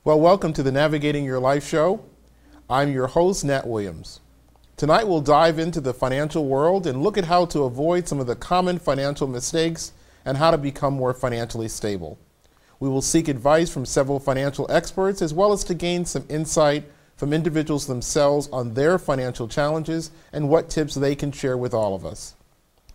Well, welcome to the Navigating Your Life show. I'm your host, Nat Williams. Tonight we'll dive into the financial world and look at how to avoid some of the common financial mistakes and how to become more financially stable. We will seek advice from several financial experts as well as to gain some insight from individuals themselves on their financial challenges and what tips they can share with all of us.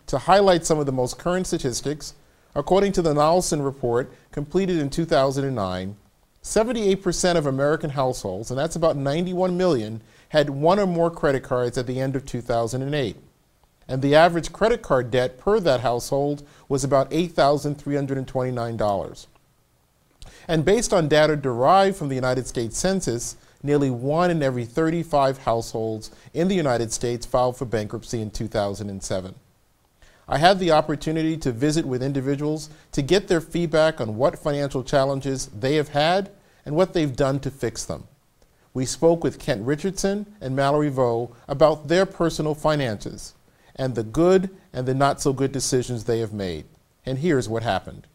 To highlight some of the most current statistics, according to the Nielsen report completed in 2009, 78% of American households, and that's about 91 million, had one or more credit cards at the end of 2008. And the average credit card debt per that household was about $8,329. And based on data derived from the United States Census, nearly 1 in every 35 households in the United States filed for bankruptcy in 2007. I had the opportunity to visit with individuals to get their feedback on what financial challenges they have had and what they've done to fix them. We spoke with Kent Richardson and Mallory Vo about their personal finances and the good and the not so good decisions they have made. And here's what happened.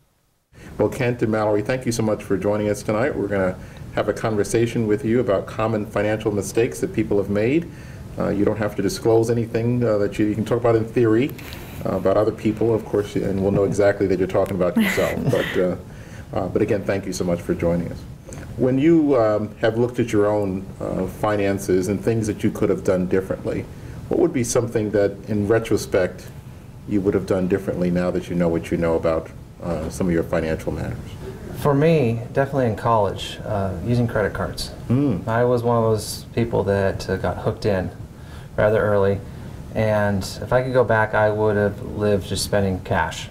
Well, Kent and Mallory, thank you so much for joining us tonight. We're going to have a conversation with you about common financial mistakes that people have made. You don't have to disclose anything that you can talk about in theory. About other people, of course, and we'll know exactly that you're talking about yourself. But again, thank you so much for joining us. When you have looked at your own finances and things that you could have done differently, what would be something that, in retrospect, you would have done differently now that you know what you know about some of your financial matters? For me, definitely in college, using credit cards. I was one of those people that got hooked in rather early. And if I could go back, I would have lived just spending cash.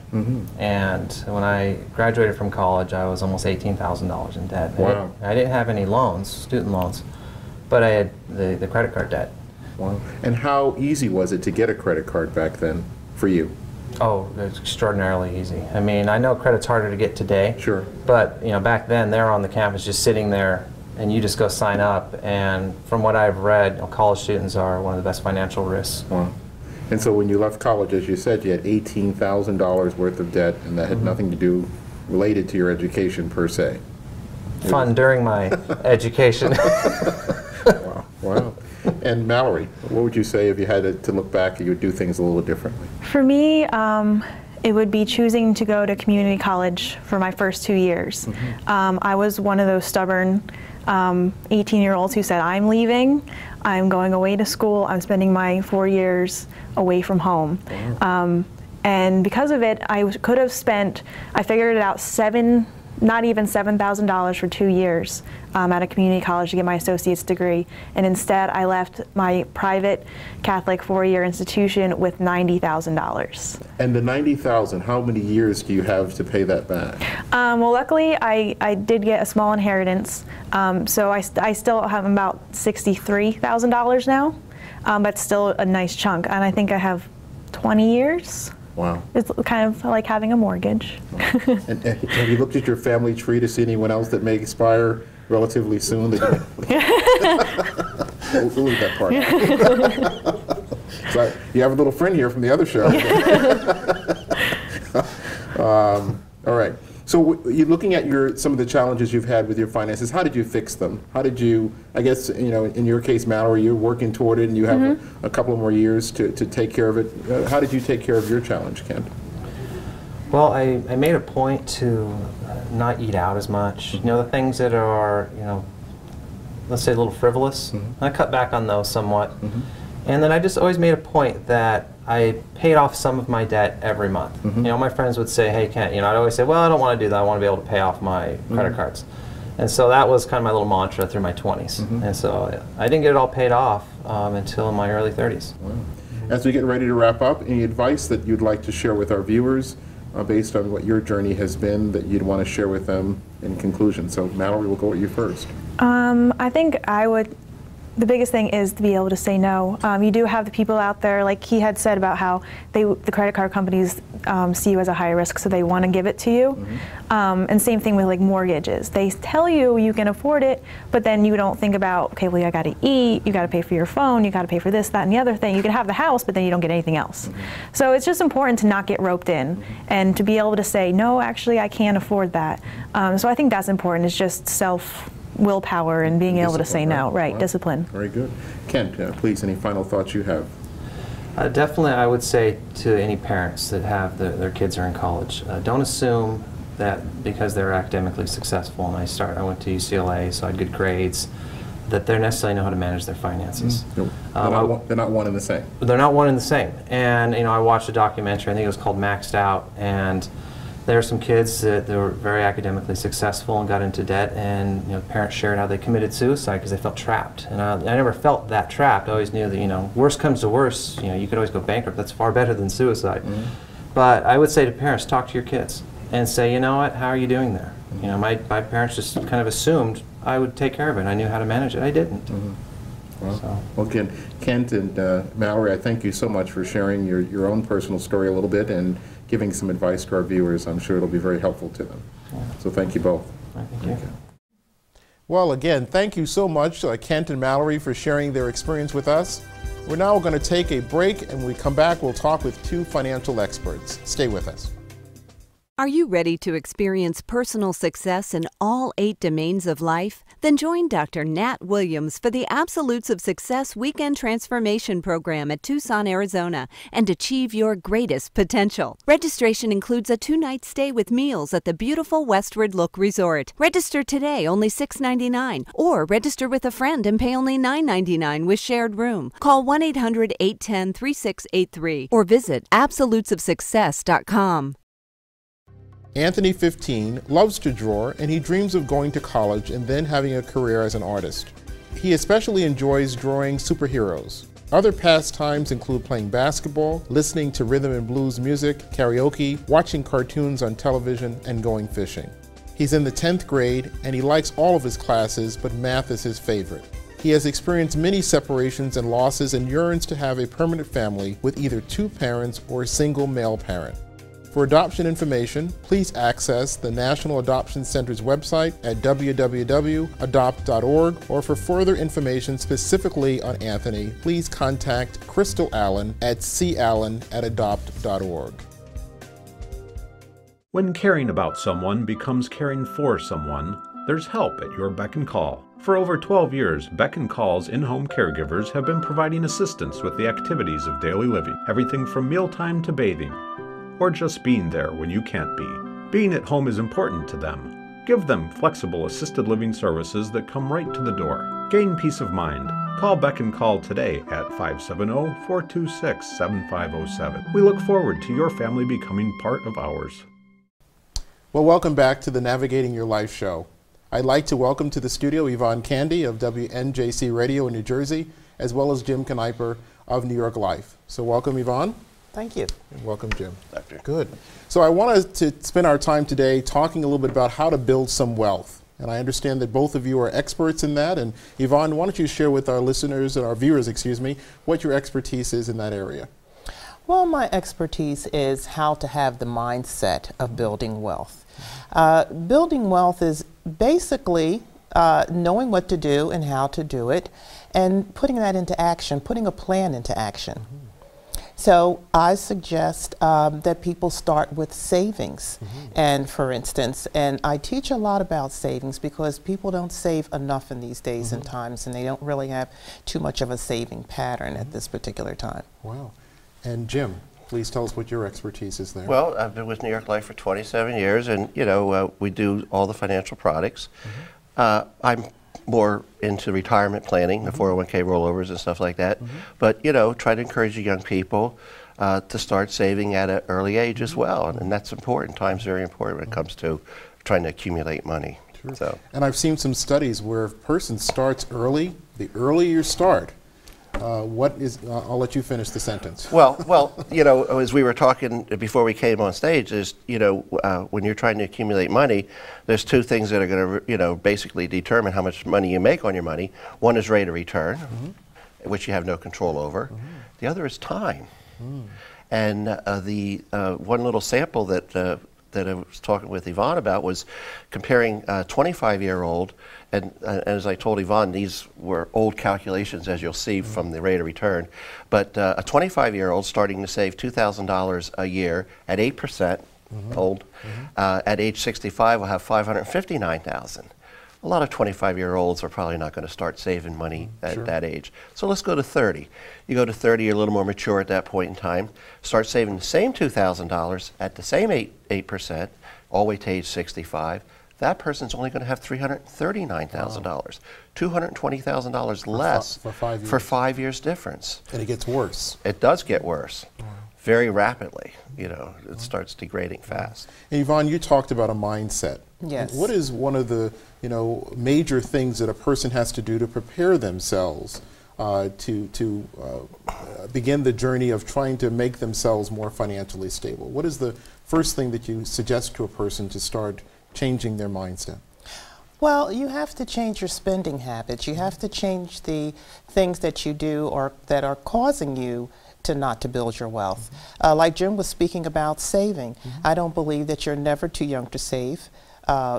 And when I graduated from college, I was almost $18,000 in debt. Wow. I didn't have any loans, student loans, but I had the credit card debt. Wow. And how easy was it to get a credit card back then for you? Oh, it's extraordinarily easy. I mean, I know credit's harder to get today. Sure. But you know, back then, they're on the campus just sitting there, and you just go sign up. And from what I've read, you know, college students are one of the best financial risks. Wow. And so when you left college, as you said, you had $18,000 worth of debt, and that had nothing to do related to your education per se. Fun during my education. Wow. Wow. And Mallory, what would you say if you had to look back, you would do things a little differently? For me, it would be choosing to go to community college for my first 2 years. I was one of those stubborn 18-year-olds who said, I'm leaving, I'm going away to school, I'm spending my 4 years away from home. Wow. And because of it, I could have spent, I figured it out, not even $7,000 for 2 years at a community college to get my associate's degree. And instead, I left my private Catholic 4-year institution with $90,000. And the $90,000, how many years do you have to pay that back? Well, luckily, I did get a small inheritance, so I still have about $63,000 now, but still a nice chunk. And I think I have 20 years. Wow. It's kind of like having a mortgage. Wow. And have you looked at your family tree to see anyone else that may expire relatively soon? We'll leave that part out. So you have a little friend here from the other show. All right. So you're looking at some of the challenges you've had with your finances. How did you fix them? How did you, I guess, you know, in your case, Mallory, you're working toward it and you have a couple more years to take care of it. How did you take care of your challenge, Kent? Well, I made a point to not eat out as much. You know, the things that are, you know, let's say a little frivolous, I cut back on those somewhat. And then I just always made a point that I paid off some of my debt every month. You know, my friends would say, hey, Kent, you know, I'd always say, well, I don't want to do that. I want to be able to pay off my credit cards. And so that was kind of my little mantra through my 20s. And so I didn't get it all paid off until my early 30s. Wow. As we get ready to wrap up, any advice that you'd like to share with our viewers based on what your journey has been that you'd want to share with them in conclusion? So Mallory, we'll go with you first. I think the biggest thing is to be able to say no. You do have the people out there, like he had said about how the credit card companies see you as a high risk, so they want to give it to you. And same thing with like mortgages. They tell you you can afford it, but then you don't think about, okay, well, you got to eat, you got to pay for your phone, you got to pay for this, that, and the other thing. You can have the house, but then you don't get anything else. So it's just important to not get roped in and to be able to say, no, actually, I can't afford that. So I think that's important, is just willpower and being able to say no, right, Wow. discipline. Very good. Kent, please, any final thoughts you have? Definitely, I would say to any parents that have their kids are in college, don't assume that because they're academically successful, and I went to UCLA, so I had good grades, that they necessarily know how to manage their finances. No, they're not one and the same. They're not one and the same. And I watched a documentary, I think it was called Maxed Out, and there were some kids that were very academically successful and got into debt, and parents shared how they committed suicide because they felt trapped. And I never felt that trapped. I always knew that worst comes to worst, you could always go bankrupt. That's far better than suicide. But I would say to parents, talk to your kids and say, you know what, how are you doing there? My parents just kind of assumed I would take care of it. I knew how to manage it. I didn't. Well, again, Kent and Mallory, I thank you so much for sharing your own personal story a little bit and giving some advice to our viewers. I'm sure it'll be very helpful to them. So thank you both. Thank you. Well, again, thank you so much, Kent and Mallory, for sharing their experience with us. We're now going to take a break, and when we come back, we'll talk with two financial experts. Stay with us. Are you ready to experience personal success in all 8 domains of life? Then join Dr. Nat Williams for the Absolutes of Success Weekend Transformation Program at Tucson, Arizona, and achieve your greatest potential. Registration includes a 2-night stay with meals at the beautiful Westward Look Resort. Register today, only $6.99, or register with a friend and pay only $9.99 with shared room. Call 1-800-810-3683 or visit absolutesofsuccess.com. Anthony, 15, loves to draw, and he dreams of going to college and then having a career as an artist. He especially enjoys drawing superheroes. Other pastimes include playing basketball, listening to rhythm and blues music, karaoke, watching cartoons on television, and going fishing. He's in the 10th grade, and he likes all of his classes, but math is his favorite. He has experienced many separations and losses and yearns to have a permanent family with either 2 parents or a single male parent. For adoption information, please access the National Adoption Center's website at www.adopt.org, or for further information specifically on Anthony, please contact Crystal Allen at callen@adopt.org. When caring about someone becomes caring for someone, there's help at your beck and call. For over 12 years, Beck and Call's in-home caregivers have been providing assistance with the activities of daily living, everything from mealtime to bathing, or just being there when you can't be. Being at home is important to them. Give them flexible assisted living services that come right to the door. Gain peace of mind. Call Beck and Call today at 570-426-7507. We look forward to your family becoming part of ours. Well, welcome back to the Navigating Your Life show. I'd like to welcome to the studio Yvonne Candy of WNJC Radio in New Jersey, as well as Jim Kniper of New York Life. So welcome, Yvonne. Thank you. And welcome, Jim. Doctor. Good. So I wanted to spend our time today talking a little bit about how to build some wealth. And I understand that both of you are experts in that. And Yvonne, why don't you share with our listeners and our viewers, what your expertise is in that area? Well, my expertise is how to have the mindset of building wealth. Building wealth is basically knowing what to do and how to do it, and putting that into action, putting a plan into action. So I suggest that people start with savings. And for instance, and I teach a lot about savings because people don't save enough in these days and times, and they don't really have too much of a saving pattern at this particular time. Wow. And Jim, please tell us what your expertise is there. Well, I've been with New York Life for 27 years, and we do all the financial products. I'm more into retirement planning, the 401k rollovers and stuff like that. But, try to encourage the young people to start saving at an early age as well. And that's important. Time's very important when it comes to trying to accumulate money. Sure. So. And I've seen some studies where if a person starts early, the earlier you start, I'll let you finish the sentence. Well, as we were talking before we came on stage, is when you're trying to accumulate money, there's 2 things that are going to basically determine how much money you make on your money. One is rate of return, which you have no control over. The other is time. And the one little sample that I was talking with Yvonne about was comparing a 25-year-old, and as I told Yvonne, these were old calculations, as you'll see from the rate of return, but a 25-year-old starting to save $2,000 a year at 8% old, at age 65 will have $559,000. A lot of 25-year-olds are probably not going to start saving money at that age. So let's go to 30. You go to 30, you're a little more mature at that point in time. Start saving the same $2,000 at the same 8%, all the way to age 65. That person's only going to have $339,000, $220,000 less for 5 years difference. And it gets worse. It does get worse. Very rapidly, you know, it starts degrading fast. And Yvonne, you talked about a mindset. Yes. What is one of the, you know, major things that a person has to do to prepare themselves to begin the journey of trying to make themselves more financially stable? What is the first thing that you suggest to a person to start changing their mindset? Well, you have to change your spending habits. You have to change the things that you do or that are causing you not to build your wealth. Like Jim was speaking about saving. I don't believe that you're never too young to save,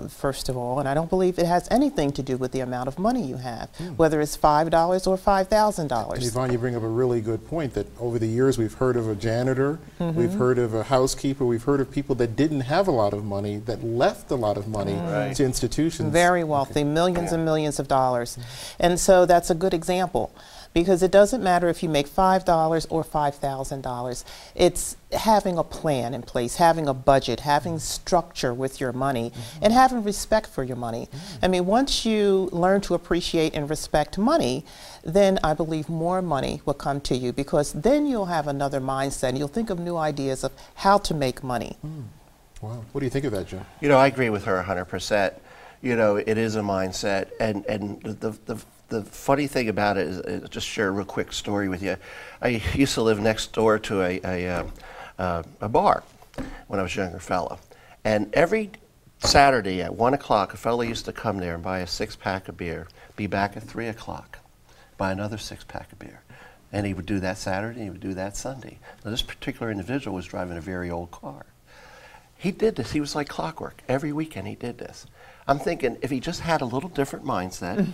first of all, and I don't believe it has anything to do with the amount of money you have, whether it's $5 or $5,000. And Yvonne, you bring up a really good point that over the years we've heard of a janitor, we've heard of a housekeeper, we've heard of people that didn't have a lot of money that left a lot of money to institutions. Very wealthy, millions and millions of dollars. And so that's a good example. Because it doesn't matter if you make $5 or $5,000. It's having a plan in place, having a budget, having structure with your money, and having respect for your money. I mean, once you learn to appreciate and respect money, then I believe more money will come to you, because then you'll have another mindset and you'll think of new ideas of how to make money. Wow. What do you think of that, Jim? You know, I agree with her 100%. You know, it is a mindset, and the funny thing about it is, just share a real quick story with you. I used to live next door to a bar when I was a younger fellow. And every Saturday at 1 o'clock, a fellow used to come there and buy a 6-pack of beer, be back at 3 o'clock, buy another 6-pack of beer. And he would do that Saturday, and he would do that Sunday. Now, this particular individual was driving a very old car. He did this, he was like clockwork. Every weekend he did this. I'm thinking if he just had a little different mindset,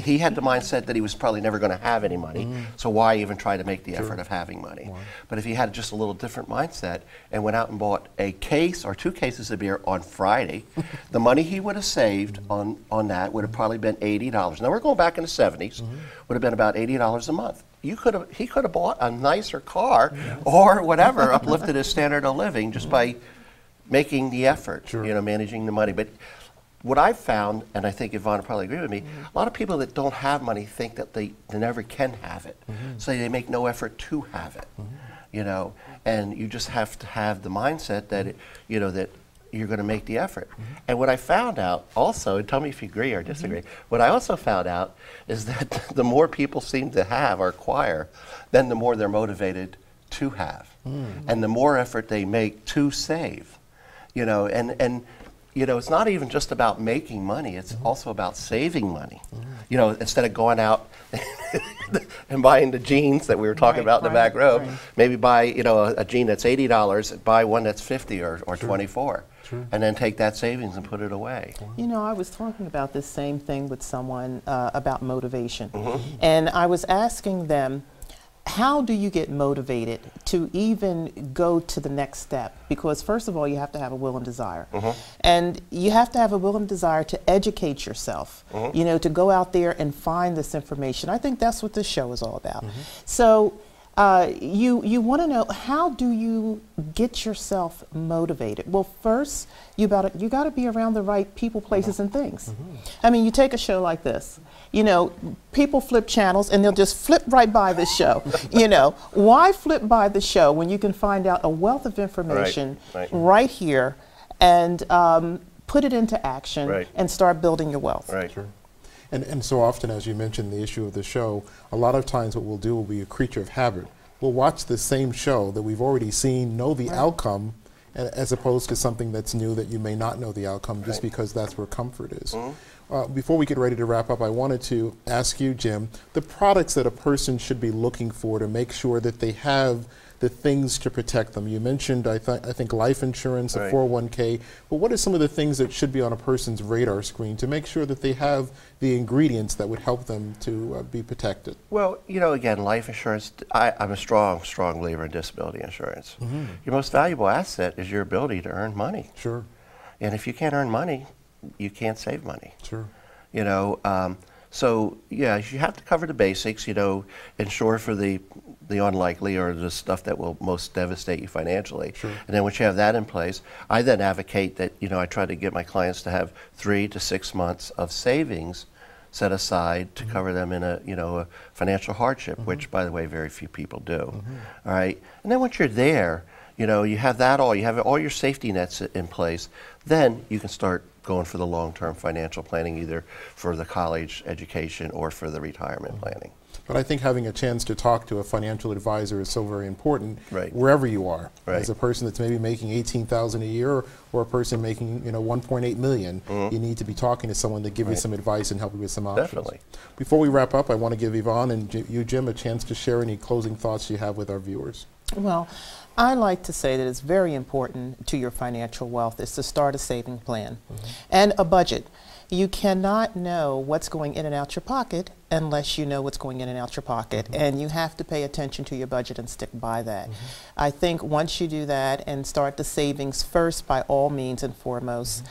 he had the mindset that he was probably never going to have any money, so why even try to make the effort of having money? But if he had just a little different mindset and went out and bought a case or 2 cases of beer on Friday, the money he would have saved on that would have probably been $80. Now we're going back in the 70s, would have been about $80 a month. He could have bought a nicer car or whatever, uplifted his standard of living just by making the effort, you know, managing the money. But what I've found, and I think Yvonne will probably agree with me, a lot of people that don't have money think that they never can have it. So they make no effort to have it, you know, and you just have to have the mindset that, you know, that you're going to make the effort. And what I found out also, and tell me if you agree or disagree, what I also found out is that the more people seem to have or acquire, then the more they're motivated to have. And the more effort they make to save, you know, and you know, it's not even just about making money, it's also about saving money. You know, instead of going out and buying the jeans that we were talking about in the back row, maybe buy, you know, a jean that's $80, buy one that's $50 or $24, and then take that savings and put it away. You know, I was talking about this same thing with someone about motivation. And I was asking them, how do you get motivated to even go to the next step? Because first of all, you have to have a will and desire. And you have to have a will and desire to educate yourself, you know, to go out there and find this information. I think that's what this show is all about. So you want to know, how do you get yourself motivated? Well, first, you got to be around the right people, places, and things. I mean, you take a show like this. You know, people flip channels and they'll just flip right by the show. You know, why flip by the show when you can find out a wealth of information right here and put it into action and start building your wealth? And so often, as you mentioned, the issue of the show, a lot of times what we'll do will be a creature of habit. We'll watch the same show that we've already seen, know the outcome, as opposed to something that's new that you may not know the outcome just because that's where comfort is. Before we get ready to wrap up, I wanted to ask you, Jim, the products that a person should be looking for to make sure that they have the things to protect them. You mentioned, I think, life insurance, a 401k, but what are some of the things that should be on a person's radar screen to make sure that they have the ingredients that would help them to be protected? Well, you know, again, life insurance, I'm a strong believer in disability insurance. Your most valuable asset is your ability to earn money. And if you can't earn money, you can't save money. You know, so yeah, you have to cover the basics. You know, insure for the unlikely or the stuff that will most devastate you financially. Sure. And then once you have that in place, I then advocate that, you know, I try to get my clients to have 3 to 6 months of savings set aside to cover them in a, you know, a financial hardship, which, by the way, very few people do. All right. And then once you're there, you know, you have all your safety nets in place, then you can start going for the long-term financial planning, either for the college education or for the retirement planning. But I think having a chance to talk to a financial advisor is so very important, Right. wherever you are. Right. As a person that's maybe making $18,000 a year, or a person making, you know, $1.8 million, you need to be talking to someone to give you some advice and help you with some options. Definitely. Before we wrap up, I want to give Yvonne and you, Jim, a chance to share any closing thoughts you have with our viewers. Well, I like to say that it's very important to your financial wealth is to start a saving plan and a budget. You cannot know what's going in and out your pocket unless you know what's going in and out your pocket, and you have to pay attention to your budget and stick by that. I think once you do that and start the savings first, by all means and foremost,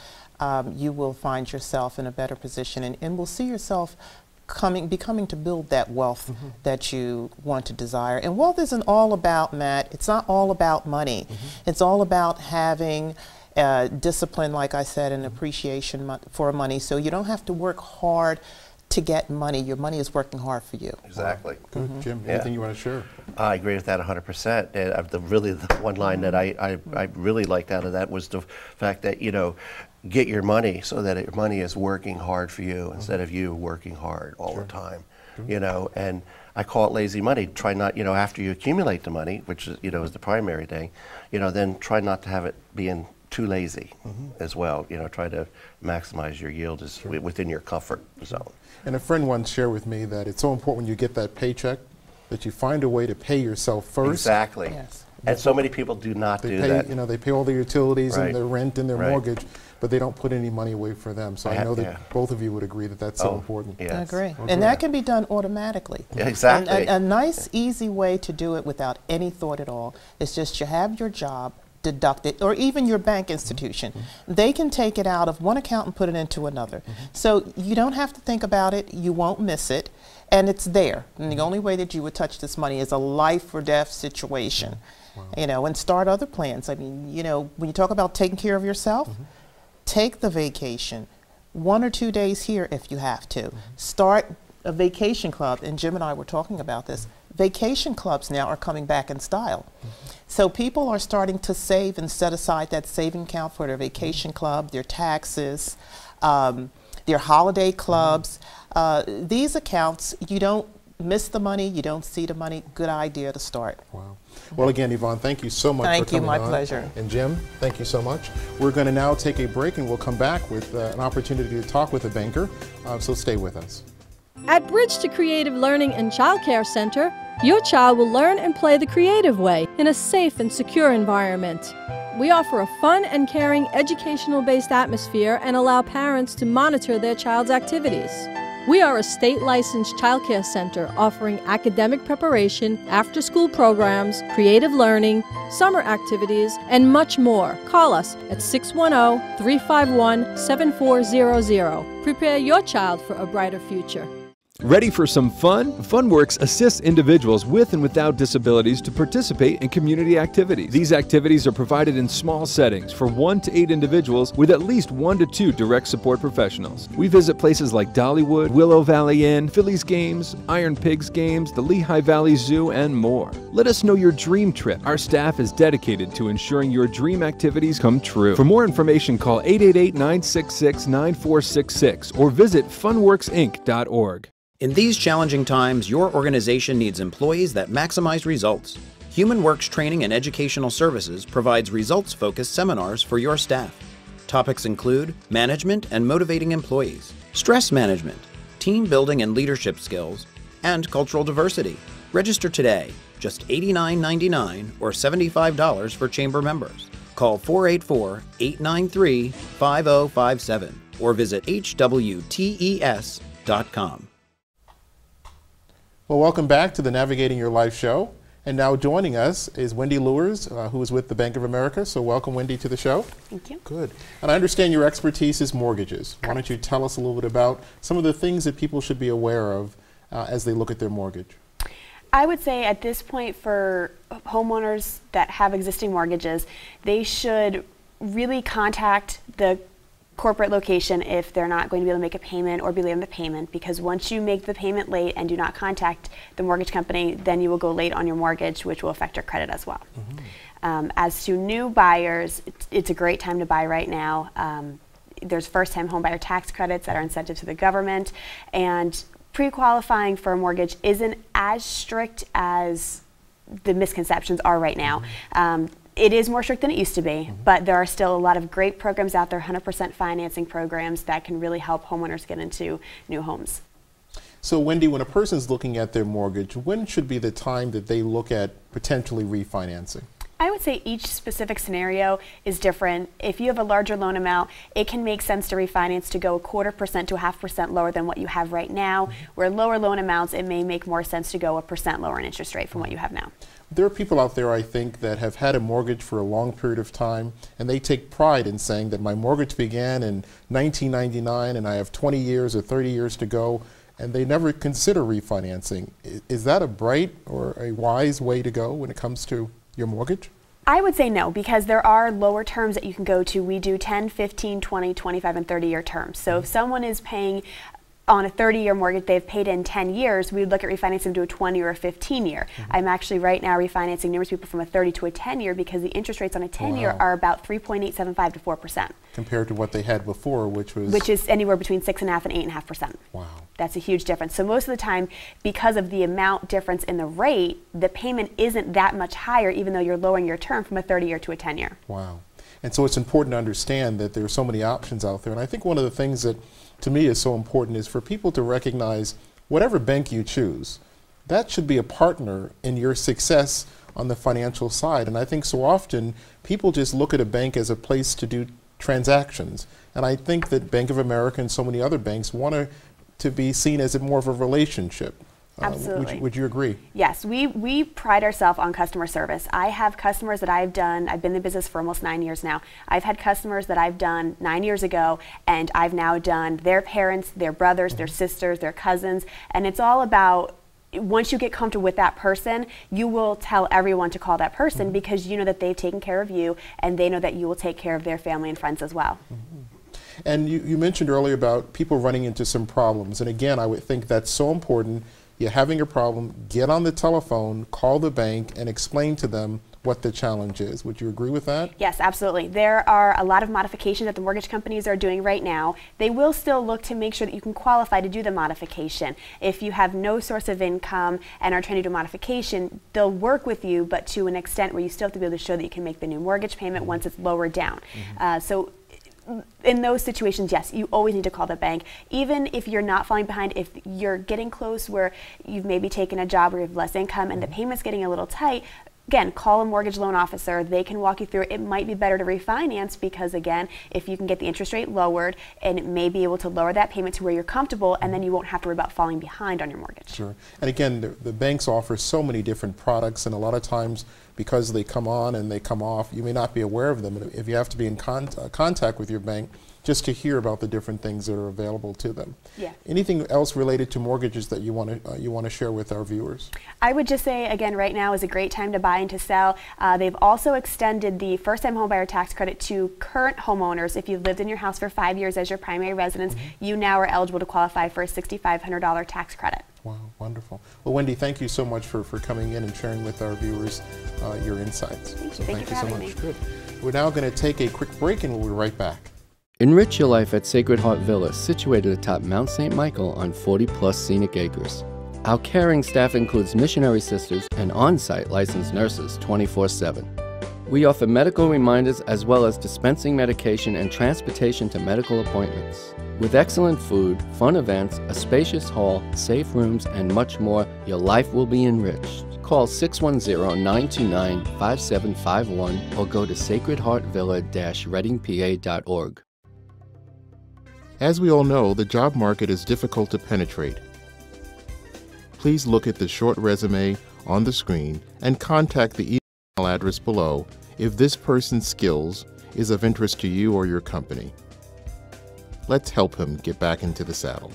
you will find yourself in a better position and will see yourself becoming to build that wealth that you want to desire. And wealth isn't all about, Matt, it's not all about money. It's all about having discipline, like I said, and appreciation for money, so you don't have to work hard to get money. Your money is working hard for you. Exactly. Good. Jim, anything you want to share? I agree with that 100%. And the one line that I really liked out of that was the fact that, you know, get your money so that your money is working hard for you instead of you working hard all the time. You know, and I call it lazy money. Try not, you know, after you accumulate the money, which is, you know, is the primary thing, you know, then try not to have it being too lazy as well. You know, try to maximize your yield within your comfort zone. And a friend once shared with me that it's so important when you get that paycheck that you find a way to pay yourself first. Exactly. Yes. And so many people do not do that. You know, they pay all their utilities and their rent and their Right. mortgage, but they don't put any money away for them. So I know that both of you would agree that that's so important. Yes. I agree. And that can be done automatically. Exactly. And a nice, easy way to do it without any thought at all is just you have your job deducted, or even your bank institution. They can take it out of one account and put it into another. So you don't have to think about it. You won't miss it. And it's there. And the only way that you would touch this money is a life or death situation. You know, and start other plans. I mean, you know, when you talk about taking care of yourself, take the vacation. 1 or 2 days here if you have to. Start a vacation club, and Jim and I were talking about this. Vacation clubs now are coming back in style. So people are starting to save and set aside that saving account for their vacation club, their taxes, their holiday clubs. These accounts, you don't miss the money, you don't see the money. Good idea to start. Wow. Well, again, Yvonne, thank you so much for coming on. Thank you, my pleasure. And Jim, thank you so much. We're going to now take a break, and we'll come back with an opportunity to talk with a banker, so stay with us. At Bridge to Creative Learning and Child Care Center, your child will learn and play the creative way in a safe and secure environment. We offer a fun and caring educational-based atmosphere and allow parents to monitor their child's activities. We are a state-licensed childcare center offering academic preparation, after-school programs, creative learning, summer activities, and much more. Call us at 610-351-7400. Prepare your child for a brighter future. Ready for some fun? FunWorks assists individuals with and without disabilities to participate in community activities. These activities are provided in small settings for 1 to 8 individuals with at least 1 to 2 direct support professionals. We visit places like Dollywood, Willow Valley Inn, Phillies Games, Iron Pigs Games, the Lehigh Valley Zoo, and more. Let us know your dream trip. Our staff is dedicated to ensuring your dream activities come true. For more information, call 888-966-9466 or visit funworksinc.org. In these challenging times, your organization needs employees that maximize results. HumanWorks Training and Educational Services provides results-focused seminars for your staff. Topics include management and motivating employees, stress management, team building and leadership skills, and cultural diversity. Register today, just $89.99 or $75 for chamber members. Call 484-893-5057 or visit hwtes.com. Well, welcome back to the Navigating Your Life show. And now joining us is Wendy Lewis, who is with the Bank of America. So welcome, Wendy, to the show. Thank you. Good. And I understand your expertise is mortgages. Why don't you tell us a little bit about some of the things that people should be aware of as they look at their mortgage? I would say at this point for homeowners that have existing mortgages, they should really contact the corporate location if they're not going to be able to make a payment or be late on the payment, because once you make the payment late and do not contact the mortgage company, then you will go late on your mortgage, which will affect your credit as well. As to new buyers, it's a great time to buy right now. There's first-time home buyer tax credits that are incentive to the government, and pre-qualifying for a mortgage isn't as strict as the misconceptions are right now. It is more strict than it used to be, but there are still a lot of great programs out there, 100% financing programs that can really help homeowners get into new homes. So Wendy, when a person's looking at their mortgage, when should be the time that they look at potentially refinancing? I would say each specific scenario is different. If you have a larger loan amount, it can make sense to refinance to go 1/4% to 0.5% lower than what you have right now. Where lower loan amounts, it may make more sense to go 1% lower in interest rate from what you have now. There are people out there, I think, that have had a mortgage for a long period of time, and they take pride in saying that my mortgage began in 1999 and I have 20 years or 30 years to go, and they never consider refinancing. Is that a bright or a wise way to go when it comes to your mortgage? I would say no, because there are lower terms that you can go to. We do 10, 15, 20, 25, and 30-year terms. So if someone is paying on a 30-year mortgage, they've paid in 10 years, we would look at refinancing them to a 20 or a 15-year. I'm actually right now refinancing numerous people from a 30 to a 10-year because the interest rates on a 10-year are about 3.875 to 4%. Compared to what they had before, which was? Which is anywhere between 6.5% and 8.5%. Wow. That's a huge difference. So most of the time, because of the amount difference in the rate, the payment isn't that much higher, even though you're lowering your term from a 30-year to a 10-year. Wow. And so it's important to understand that there are so many options out there. And I think one of the things that to me is so important is for people to recognize whatever bank you choose, that should be a partner in your success on the financial side. And I think so often people just look at a bank as a place to do transactions. And I think that Bank of America and so many other banks want to be seen as more of a relationship. Absolutely. Would you agree? Yes, we pride ourselves on customer service. I have customers that I've been in the business for almost 9 years now. I've had customers that I've done 9 years ago, and I've now done their parents, their brothers, their sisters, their cousins, and it's all about, once you get comfortable with that person, you will tell everyone to call that person because you know that they've taken care of you, and they know that you will take care of their family and friends as well. And you mentioned earlier about people running into some problems, and again, I would think that's so important. You're having a problem, get on the telephone, call the bank, and explain to them what the challenge is. Would you agree with that? Yes, absolutely. There are a lot of modifications that the mortgage companies are doing right now. They will still look to make sure that you can qualify to do the modification. If you have no source of income and are trying to do a modification, they'll work with you, but to an extent where you still have to be able to show that you can make the new mortgage payment once it's lowered down. So in those situations, yes, you always need to call the bank. Even if you're not falling behind, if you're getting close where you've maybe taken a job where you have less income and the payment's getting a little tight, again, call a mortgage loan officer. They can walk you through it. It might be better to refinance because, again, if you can get the interest rate lowered, and it may be able to lower that payment to where you're comfortable, and then you won't have to worry about falling behind on your mortgage. Sure. And again, the banks offer so many different products, and a lot of times because they come on and they come off, you may not be aware of them. And if you have to be in contact with your bank, just to hear about the different things that are available to them. Yeah. Anything else related to mortgages that you want to share with our viewers? I would just say, again, right now is a great time to buy and to sell. They've also extended the first-time homebuyer tax credit to current homeowners. If you've lived in your house for 5 years as your primary residence, you now are eligible to qualify for a $6,500 tax credit. Wow, wonderful. Well, Wendy, thank you so much for coming in and sharing with our viewers your insights. Thank you. Thank you for having me. Good. We're now going to take a quick break and we'll be right back. Enrich your life at Sacred Heart Villa, situated atop Mount St. Michael on 40-plus scenic acres. Our caring staff includes missionary sisters and on-site licensed nurses 24/7. We offer medical reminders as well as dispensing medication and transportation to medical appointments. With excellent food, fun events, a spacious hall, safe rooms, and much more, your life will be enriched. Call 610-929-5751 or go to sacredheartvilla-readingpa.org. As we all know, the job market is difficult to penetrate. Please look at the short resume on the screen and contact the email address below if this person's skills is of interest to you or your company. Let's help him get back into the saddle.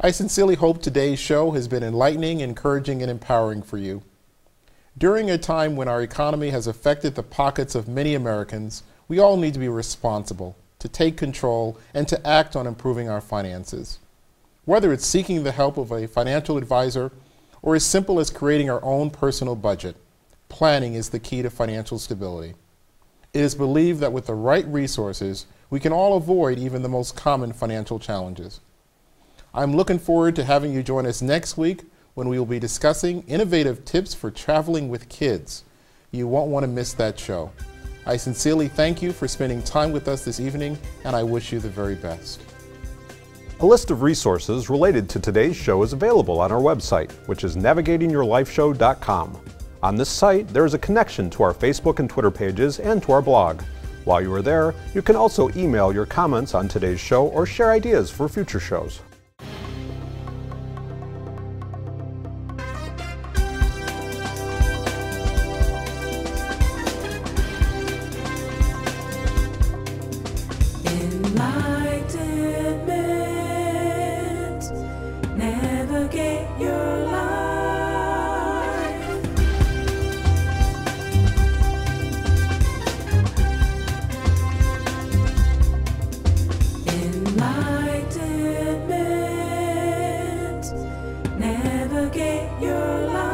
I sincerely hope today's show has been enlightening, encouraging, and empowering for you. During a time when our economy has affected the pockets of many Americans, we all need to be responsible, to take control, and to act on improving our finances. Whether it's seeking the help of a financial advisor or as simple as creating our own personal budget, planning is the key to financial stability. It is believed that with the right resources, we can all avoid even the most common financial challenges. I'm looking forward to having you join us next week when we will be discussing innovative tips for traveling with kids. You won't want to miss that show. I sincerely thank you for spending time with us this evening, and I wish you the very best. A list of resources related to today's show is available on our website, which is navigatingyourlifeshow.com. On this site, there is a connection to our Facebook and Twitter pages and to our blog. While you are there, you can also email your comments on today's show or share ideas for future shows. Enlightenment, navigate your life. Enlightenment, navigate your life.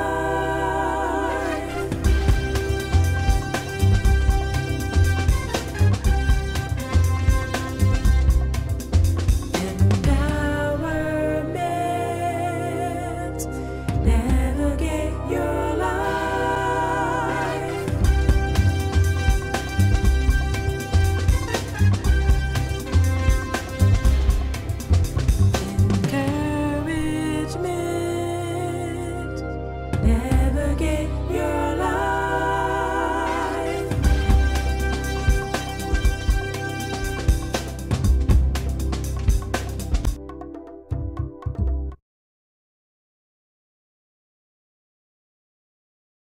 Navigate your life. Encouragement.